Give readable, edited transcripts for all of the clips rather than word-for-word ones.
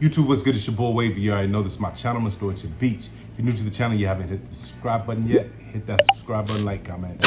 YouTube, what's good? It's your boy Wavy. You already know this is my channel, Mr. Orchard Beach. If you're new to the channel, you haven't hit the subscribe button yet, hit that subscribe button, like, comment,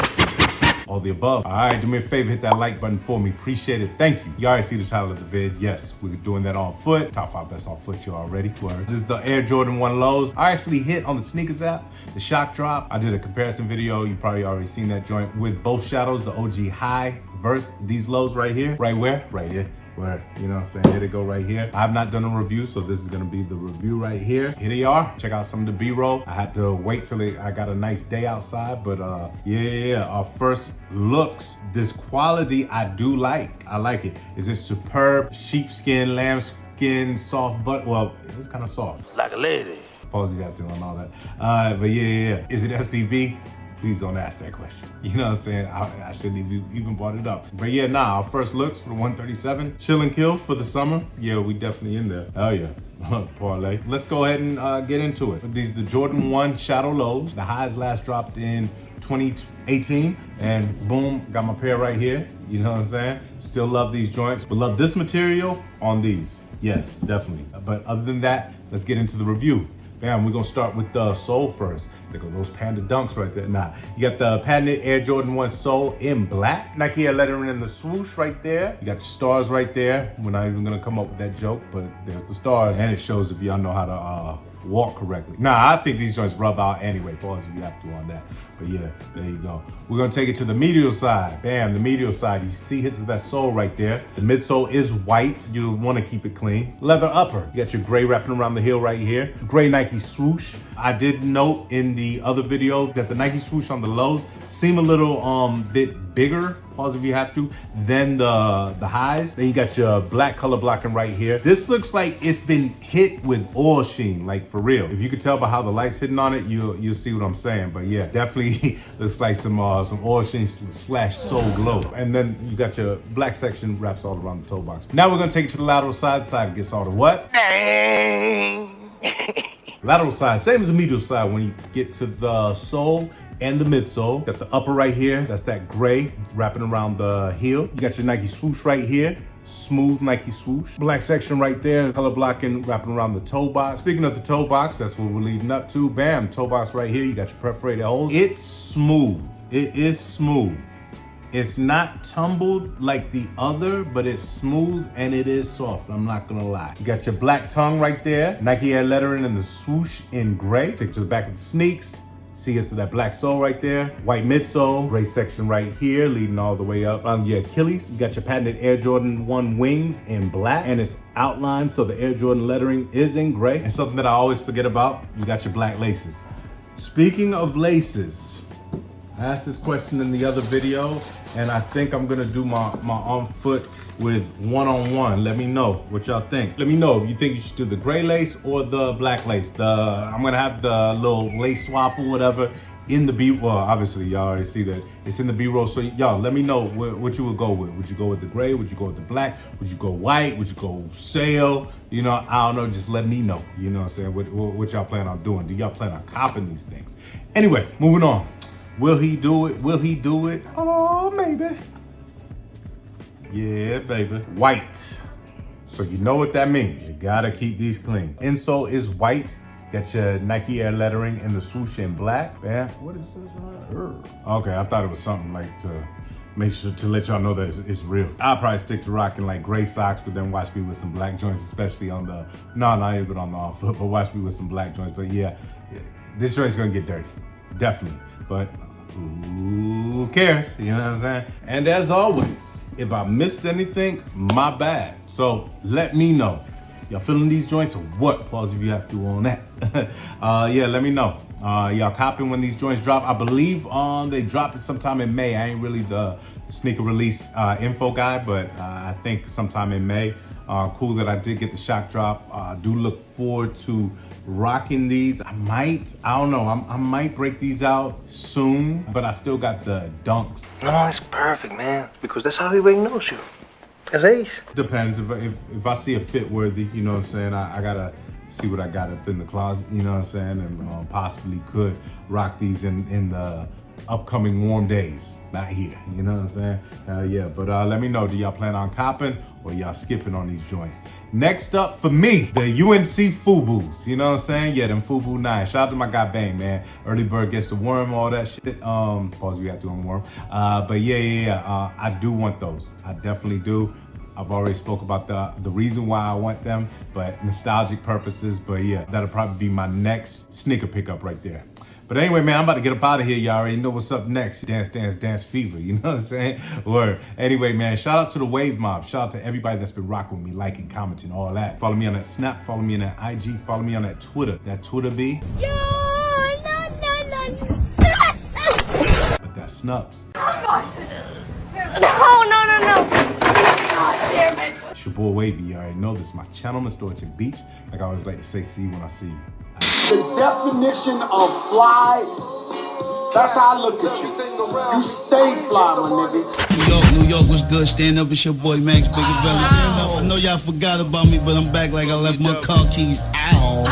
all the above. All right, do me a favor, hit that like button for me. Appreciate it. Thank you. You already see the title of the vid. Yes, we're doing that on foot. Top 5 best on foot, you already. Word. This is the Air Jordan 1 lows. I actually hit on the sneakers app, the shock drop. I did a comparison video. You probably already seen that joint with both shadows, the OG high versus these lows right here. Right where? Right here. Where, you know what I'm saying? Here they go right here. I have not done a review, so this is gonna be the review right here. Here they are. Check out some of the B-roll. I had to wait till I got a nice day outside, but yeah, our first looks. This quality I do like. I like it. Is it superb? Sheepskin, lambskin, soft butt? Well, it's kind of soft. Like a lady. Pause, you got to on all that. But yeah. Is it SBB? Please don't ask that question. You know what I'm saying? I shouldn't even brought it up. But yeah, our first looks for the 137. Chill and kill for the summer. Yeah, we definitely in there. Hell yeah. Parlay. Let's go ahead and get into it. These are the Jordan 1 shadow lows. The highs last dropped in 2018. And boom, got my pair right here. You know what I'm saying? Still love these joints, but love this material on these. Yes, definitely. But other than that, let's get into the review. Bam, we're gonna start with the sole first. There go those panda dunks right there. Nah, you got the patented Air Jordan 1 sole in black. Nike Air lettering in the swoosh right there. You got your stars right there. We're not even gonna come up with that joke, but there's the stars. And it shows if y'all know how to walk correctly. Nah, I think these joints rub out anyway. Pause if you have to on that. But yeah, there you go. We're gonna take it to the medial side. Bam, the medial side. You see this is that sole right there. The midsole is white. You wanna keep it clean. Leather upper. You got your gray wrapping around the heel right here. Gray Nike swoosh. I did note in the other video that the Nike swoosh on the lows seem a little bit bigger, pause if you have to, than the highs. Then you got your black color blocking right here. This looks like it's been hit with oil sheen, like for real. If you could tell by how the light's hitting on it, you'll see what I'm saying. But yeah, definitely looks like some oil sheen slash soul glow. And then you got your black section wraps all around the toe box. Now we're gonna take it to the lateral side. Side gets all the what? Lateral side, same as the medial side. When you get to the sole and the midsole, got the upper right here. That's that gray wrapping around the heel. You got your Nike swoosh right here. Smooth Nike swoosh. Black section right there, color blocking wrapping around the toe box. Speaking of the toe box, that's what we're leading up to. Bam, toe box right here. You got your perforated holes. It's smooth. It is smooth. It's not tumbled like the other, but it's smooth and it is soft. I'm not gonna lie. You got your black tongue right there. Nike Air lettering in the swoosh in gray. Take it to the back of the sneaks. See, it's that black sole right there. White midsole, gray section right here, leading all the way up on your Achilles. You got your patented Air Jordan 1 wings in black, and it's outlined so the Air Jordan lettering is in gray. And something that I always forget about, you got your black laces. Speaking of laces, I asked this question in the other video, and I think I'm gonna do my on foot with one-on-one. Let me know what y'all think. Let me know if you think you should do the gray lace or the black lace. I'm gonna have the little lace swap or whatever in the well, obviously y'all already see that it's in the B-roll. So y'all, let me know what you would go with. Would you go with the gray? Would you go with the black? Would you go white? Would you go sail? You know, I don't know, just let me know. You know what I'm saying? What y'all plan on doing? Do y'all plan on copping these things? Anyway, moving on. Will he do it? Will he do it? Oh, maybe. Yeah, baby. White. So you know what that means. You gotta keep these clean. Insole is white. Got your Nike Air lettering in the swoosh in black. Yeah. What is this? Okay, I thought it was something like to make sure to let y'all know that it's real. I'll probably stick to rocking like gray socks, but then watch me with some black joints, especially on the, no, not even on the off foot, but watch me with some black joints. But yeah, this joint's gonna get dirty. Definitely. But who cares? You know what I'm saying? And as always, if I missed anything, my bad. So let me know. Y'all feeling these joints or what? Pause if you have to on that. Yeah, let me know. Y'all copping when these joints drop. I believe they drop it sometime in May. I ain't really the sneaker release info guy, but I think sometime in May. Cool that I did get the shock drop. I do look forward to rocking these. I don't know, I might break these out soon, but I still got the dunks. No, it's perfect, man, because that's how everybody knows you. As ace. Depends if I see a fit worthy, you know what I'm saying? I gotta see what I got up in the closet, you know what I'm saying? And possibly could rock these in the upcoming warm days. Not here, you know what I'm saying? Yeah, but let me know, do y'all plan on copping or y'all skipping on these joints. Next up for me, the UNC FUBUs. You know what I'm saying? Yeah, them FUBU 9. Shout out to my guy Bang, man. Early bird gets the worm, all that shit. Pause, we got to on worm. But yeah. I do want those. I definitely do. I've already spoke about the reason why I want them, but nostalgic purposes. But yeah, that'll probably be my next sneaker pickup right there. But anyway, man, I'm about to get up out of here. Y'all already know what's up next. Dance, dance, dance fever. You know what I'm saying? Word. Anyway, man, shout out to the Wave Mob. Shout out to everybody that's been rocking with me, liking, commenting, all that. Follow me on that Snap. Follow me on that IG. Follow me on that Twitter. That Twitter be. But that's Snups. No. God damn it. It's your boy Wavy. You already know this is my channel, Mr. Orchard Beach. Like I always like to say, see you when I see you. The definition of fly, that's how I look at you. You stay fly, my nigga. New York was good. Stand up, it's your boy Max Bigger Belly. I know y'all forgot about me, but I'm back like I left my car keys. Ow.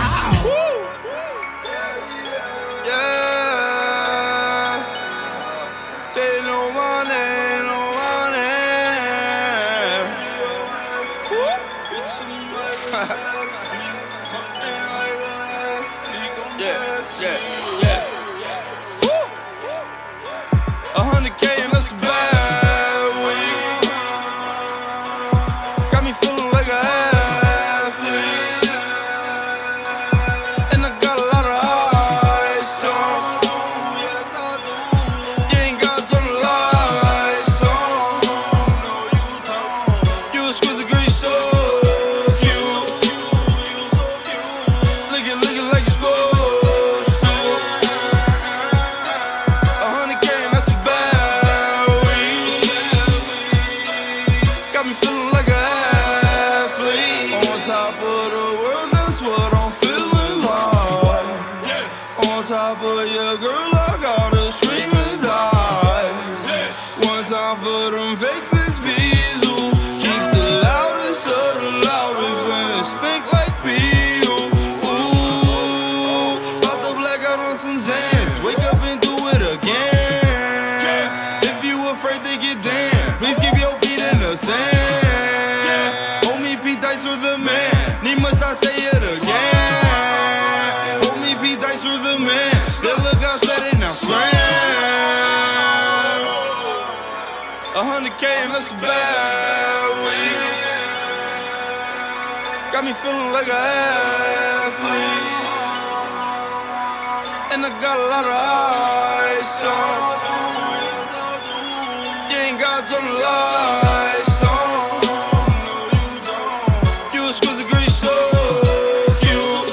Got me feeling like an athlete, and I got a lot of eyes on. You ain't got to turn the lights on. You exquisite, great, so cute.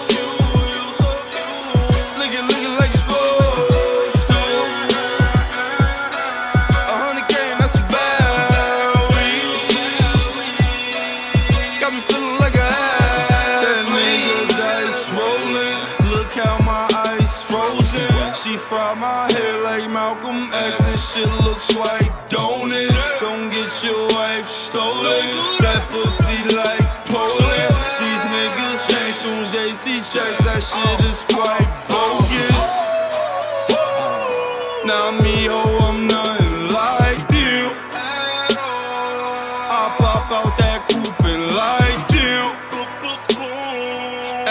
Looking like you're supposed to. 100K and that's a bad week. Got me feeling like an fry my hair like Malcolm X. This shit looks white, don't it? Don't get your wife stolen. That pussy like Poland. These niggas change soon as they see checks. That shit is quite bogus. Now me, oh, I'm nothing like them. I pop out that coupe and like them.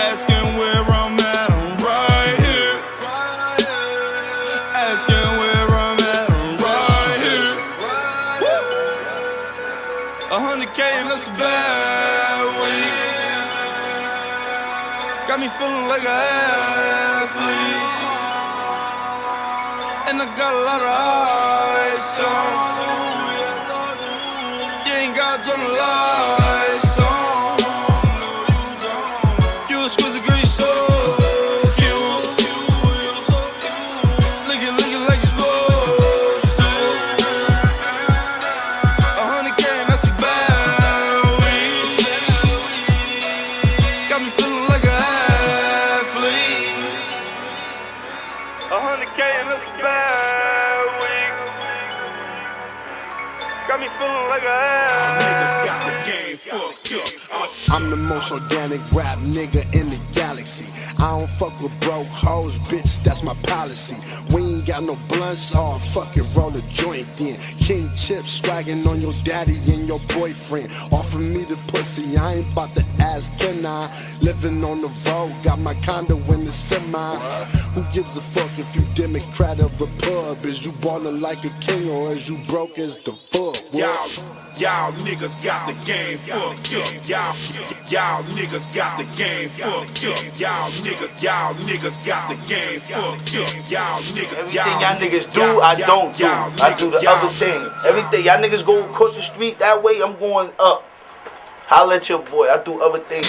Asking where I'm at, I'm right here. Asking where I'm at, I'm right here. 100K and that's a bad week. Got me feeling like an athlete, and I got a lot of eyes on. You ain't got to turn the lights on. You exquisite, great, so cute. Looking like you're supposed to. 100K and that's a bad week. Got me feeling like an athlete. 100K and that's a bad week. Got me feeling like an I'm the most organic rap nigga in the galaxy. I don't fuck with broke hoes, bitch, that's my policy. We ain't got no blunts, oh fuck it, roll a joint then. King Chips swagging on your daddy and your boyfriend. Offer me the pussy, I ain't about to ask, can I? Living on the road, got my condo in the semi. Who gives a fuck if you Democrat or a pub? Is you ballin' like a king or is you broke as the fuck? Y'all niggas got the game fucked up. Y'all niggas got the game fucked up. Y'all niggas got the game fucked up. Everything y'all niggas do, I don't do. I do the other thing. Everything y'all niggas go across the street that way, I'm going up. Holla at your boy. I do other things.